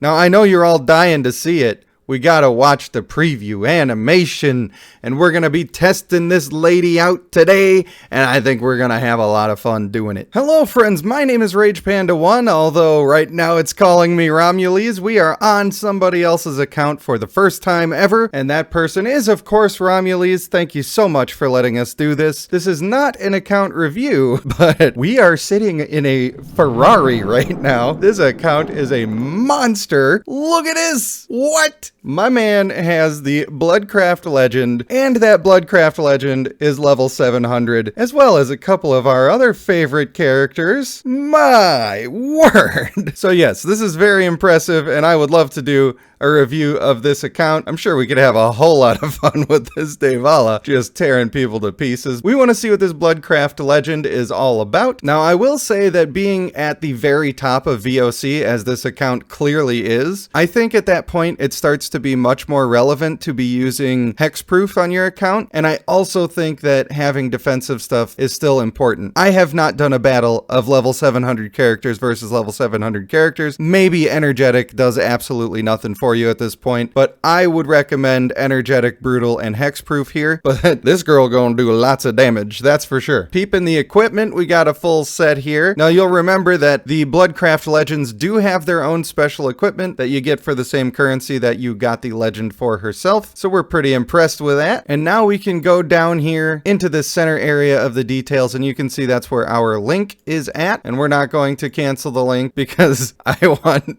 Now, I know you're all dying to see it. We gotta watch the preview animation, and we're gonna be testing this lady out today, and I think we're gonna have a lot of fun doing it. Hello friends, my name is RagePanda1, although right now it's calling me Romules. We are on somebody else's account for the first time ever, and that person is of course Romules. Thank you so much for letting us do this. This is not an account review, but we are sitting in a Ferrari right now. This account is a monster. Look at this! What? My man has the Bloodcraft Legend, and that Bloodcraft Legend is level 700, as well as a couple of our other favorite characters. My word! So yes, this is very impressive, and I would love to do a review of this account. I'm sure we could have a whole lot of fun with this Devala, just tearing people to pieces. We want to see what this Bloodcraft Legend is all about. Now, I will say that being at the very top of VOC, as this account clearly is, I think at that point it starts to be much more relevant to be using hexproof on your account, and I also think that having defensive stuff is still important. I have not done a battle of level 700 characters versus level 700 characters. Maybe Energetic does absolutely nothing for you at this point, but I would recommend Energetic, Brutal, and Hexproof here. But this girl gonna do lots of damage, that's for sure. Peeping the equipment, we got a full set here. Now you'll remember that the Bloodcraft Legends do have their own special equipment that you get for the same currency that you got the legend for herself, so we're pretty impressed with that. And now we can go down here into the center area of the details, and you can see that's where our link is at, and we're not going to cancel the link because I want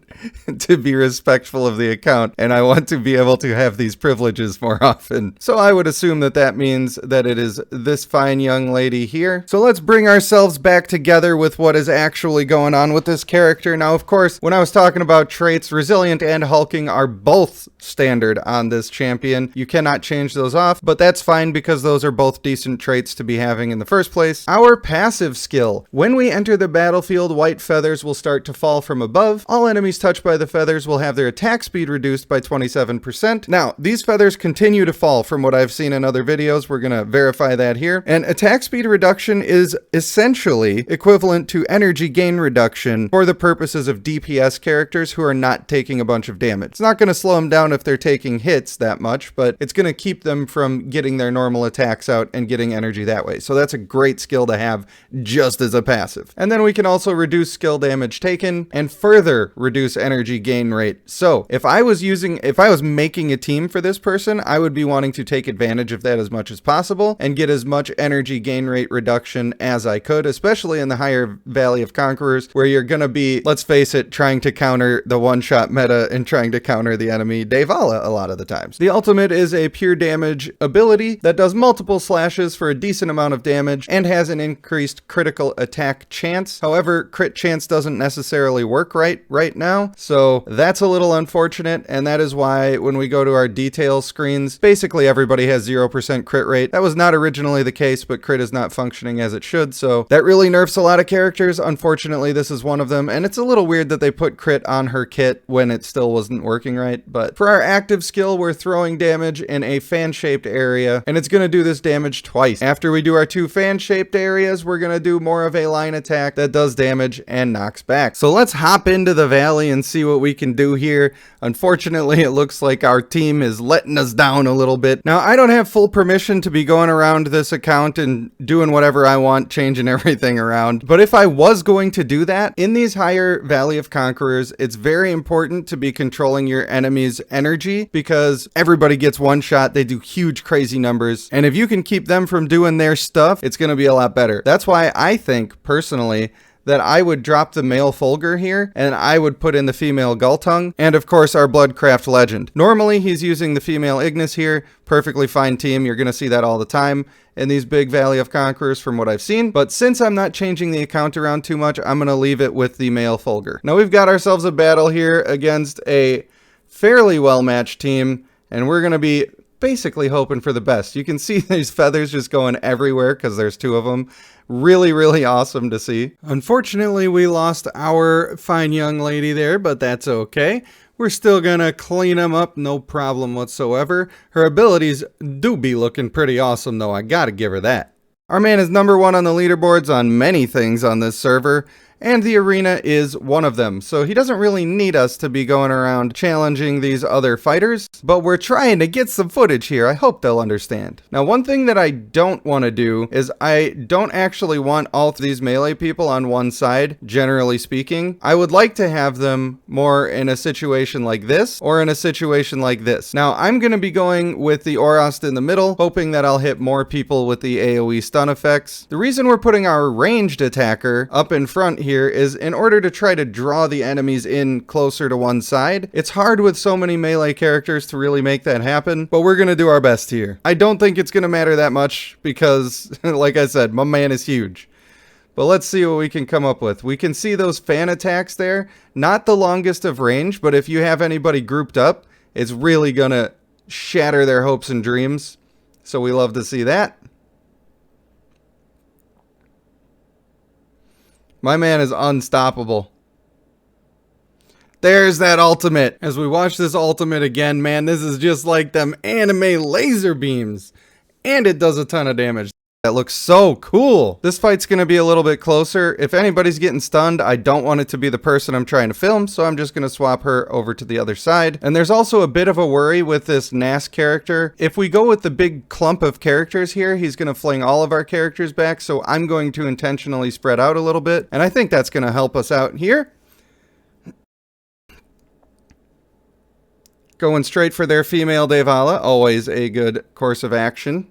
to be respectful of the account, and I want to be able to have these privileges more often. So I would assume that that means that it is this fine young lady here. So let's bring ourselves back together with what is actually going on with this character. Now, of course, when I was talking about traits, Resilient and Hulking are both standard on this champion. You cannot change those off, but that's fine because those are both decent traits to be having in the first place. Our passive skill. When we enter the battlefield, white feathers will start to fall from above. All enemies touched by the feathers will have their attack speed reduced by 27%. Now, these feathers continue to fall from what I've seen in other videos. We're going to verify that here. And attack speed reduction is essentially equivalent to energy gain reduction for the purposes of DPS characters who are not taking a bunch of damage. It's not going to slow them down if they're taking hits that much, but it's going to keep them from getting their normal attacks out and getting energy that way. So that's a great skill to have just as a passive. And then we can also reduce skill damage taken and further reduce energy gain rate. So if I was making a team for this person, I would be wanting to take advantage of that as much as possible and get as much energy gain rate reduction as I could, especially in the higher Valley of Conquerors, where you're going to be, let's face it, trying to counter the one-shot meta and trying to counter the enemy Devala a lot of the times. The ultimate is a pure damage ability that does multiple slashes for a decent amount of damage and has an increased critical attack chance. However, crit chance doesn't necessarily work right now, so that's a little unfortunate, and that is why when we go to our details screens, basically everybody has 0% crit rate. That was not originally the case, but crit is not functioning as it should, so that really nerfs a lot of characters. Unfortunately, this is one of them, and it's a little weird that they put crit on her kit when it still wasn't working right. But for our active skill, we're throwing damage in a fan-shaped area, and it's going to do this damage twice. After we do our two fan-shaped areas, we're going to do more of a line attack that does damage and knocks back. So let's hop into the valley and see what we can do here. Unfortunately, it looks like our team is letting us down a little bit. Now, I don't have full permission to be going around this account and doing whatever I want, changing everything around. But if I was going to do that, in these higher Valley of Conquerors, it's very important to be controlling your enemy's energy because everybody gets one shot. They do huge, crazy numbers. And if you can keep them from doing their stuff, it's going to be a lot better. That's why I think, personally, that I would drop the male Fulgur here, and I would put in the female Gultung, and of course our Bloodcraft Legend. Normally he's using the female Ignis here, perfectly fine team, you're gonna see that all the time in these big Valley of Conquerors from what I've seen, but since I'm not changing the account around too much, I'm gonna leave it with the male Fulgur. Now we've got ourselves a battle here against a fairly well-matched team, and we're gonna be basically hoping for the best. You can see these feathers just going everywhere because there's two of them. Really, really awesome to see. Unfortunately, we lost our fine young lady there, but that's okay. We're still gonna clean them up, no problem whatsoever. Her abilities do be looking pretty awesome though, I gotta give her that. Our man is #1 on the leaderboards on many things on this server, and the arena is one of them. So he doesn't really need us to be going around challenging these other fighters, but we're trying to get some footage here. I hope they'll understand. Now, one thing that I don't want to do is I don't actually want all of these melee people on one side, generally speaking. I would like to have them more in a situation like this or in a situation like this. Now, I'm going to be going with the Orost in the middle, hoping that I'll hit more people with the AoE stun effects. The reason we're putting our ranged attacker up in front here is in order to try to draw the enemies in closer to one side. It's hard with so many melee characters to really make that happen, but we're going to do our best here. I don't think it's going to matter that much because, like I said, my man is huge. But let's see what we can come up with. We can see those fan attacks there. Not the longest of range, but if you have anybody grouped up, it's really going to shatter their hopes and dreams. So we love to see that. My man is unstoppable. There's that ultimate. As we watch this ultimate again, man, this is just like them anime laser beams. And it does a ton of damage. That looks so cool. This fight's going to be a little bit closer. If anybody's getting stunned, I don't want it to be the person I'm trying to film, so I'm just going to swap her over to the other side. And there's also a bit of a worry with this Nas character. If we go with the big clump of characters here, he's going to fling all of our characters back, so I'm going to intentionally spread out a little bit, and I think that's going to help us out here. Going straight for their female Devala, always a good course of action.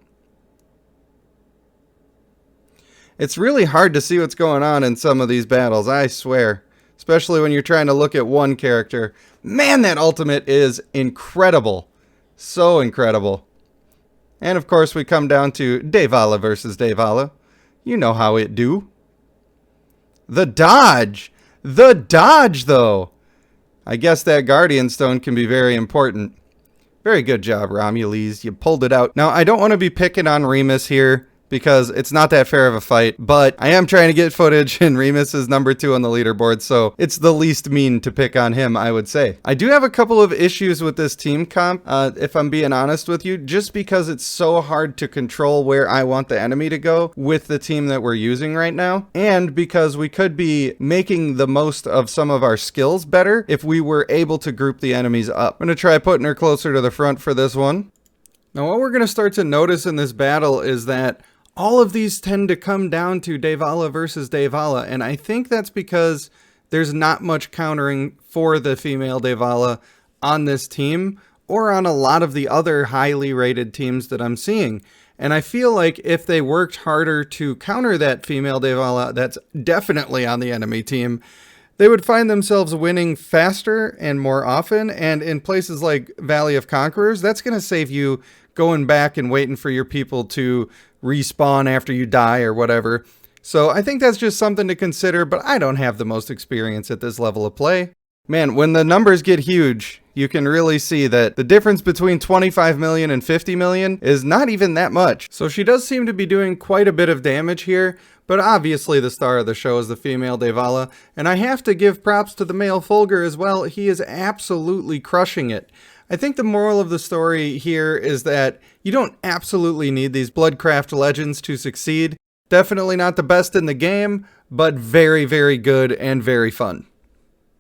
It's really hard to see what's going on in some of these battles, I swear. Especially when you're trying to look at one character. Man, that ultimate is incredible. So incredible. And of course we come down to Devala versus Devala. You know how it do. The dodge! The dodge, though! I guess that Guardian Stone can be very important. Very good job, Romulus. You pulled it out. Now, I don't want to be picking on Remus here, because it's not that fair of a fight, but I am trying to get footage, and Remus is number 2 on the leaderboard, so it's the least mean to pick on him, I would say. I do have a couple of issues with this team comp, if I'm being honest with you, just because it's so hard to control where I want the enemy to go with the team that we're using right now, and because we could be making the most of some of our skills better if we were able to group the enemies up. I'm going to try putting her closer to the front for this one. Now, what we're going to start to notice in this battle is that all of these tend to come down to Devala versus Devala, and I think that's because there's not much countering for the female Devala on this team or on a lot of the other highly rated teams that I'm seeing. And I feel like if they worked harder to counter that female Devala that's definitely on the enemy team, they would find themselves winning faster and more often, and in places like Valley of Conquerors, that's going to save you going back and waiting for your people to respawn after you die or whatever. So I think that's just something to consider, but I don't have the most experience at this level of play. Man, when the numbers get huge, you can really see that the difference between 25 million and 50 million is not even that much. So she does seem to be doing quite a bit of damage here, but obviously the star of the show is the female Devala, and I have to give props to the male Fulgur as well. He is absolutely crushing it. I think the moral of the story here is that you don't absolutely need these Bloodcraft legends to succeed. Definitely not the best in the game, but very, very good and very fun.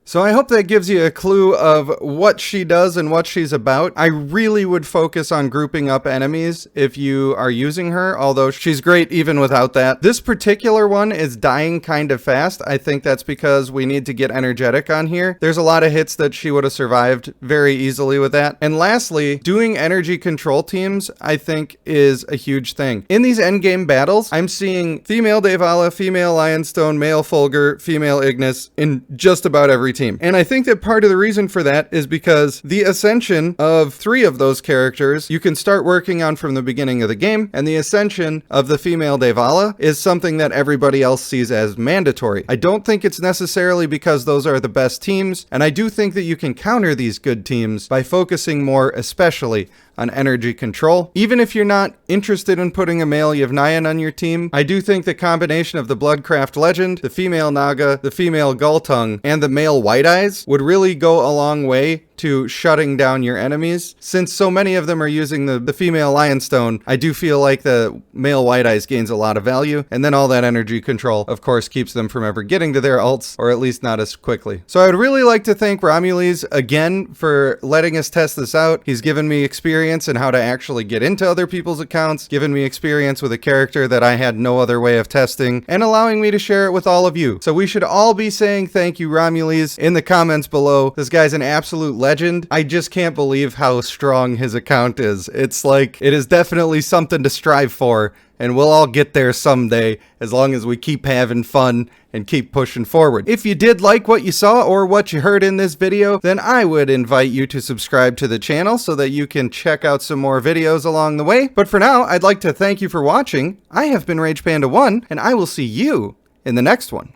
So I hope that gives you a clue of what she does and what she's about. I really would focus on grouping up enemies if you are using her, although she's great even without that. This particular one is dying kind of fast. I think that's because we need to get energetic on here. There's a lot of hits that she would have survived very easily with that. And lastly, doing energy control teams, I think, is a huge thing. In these endgame battles, I'm seeing female Devala, female Lionstone, male Fulgur, female Ignis in just about every team. And I think that part of the reason for that is because the ascension of 3 of those characters you can start working on from the beginning of the game, and the ascension of the female Devala is something that everybody else sees as mandatory. I don't think it's necessarily because those are the best teams, and I do think that you can counter these good teams by focusing more especially on energy control. Even if you're not interested in putting a male Yevnayan on your team, I do think the combination of the Bloodcraft legend, the female Naga, the female Gultung, and the male White Eyes would really go a long way to shutting down your enemies. Since so many of them are using the female Lion Stone, I do feel like the male White Eyes gains a lot of value, and then all that energy control, of course, keeps them from ever getting to their ults, or at least not as quickly. So I would really like to thank Romules again for letting us test this out. He's given me experience in how to actually get into other people's accounts, given me experience with a character that I had no other way of testing, and allowing me to share it with all of you. So we should all be saying thank you, Romules, in the comments below. This guy's an absolute legend. I just can't believe how strong his account is. It's like, it is definitely something to strive for, and we'll all get there someday as long as we keep having fun and keep pushing forward. If you did like what you saw or what you heard in this video, then I would invite you to subscribe to the channel so that you can check out some more videos along the way. But for now, I'd like to thank you for watching. I have been Rage Panda 1, and I will see you in the next one.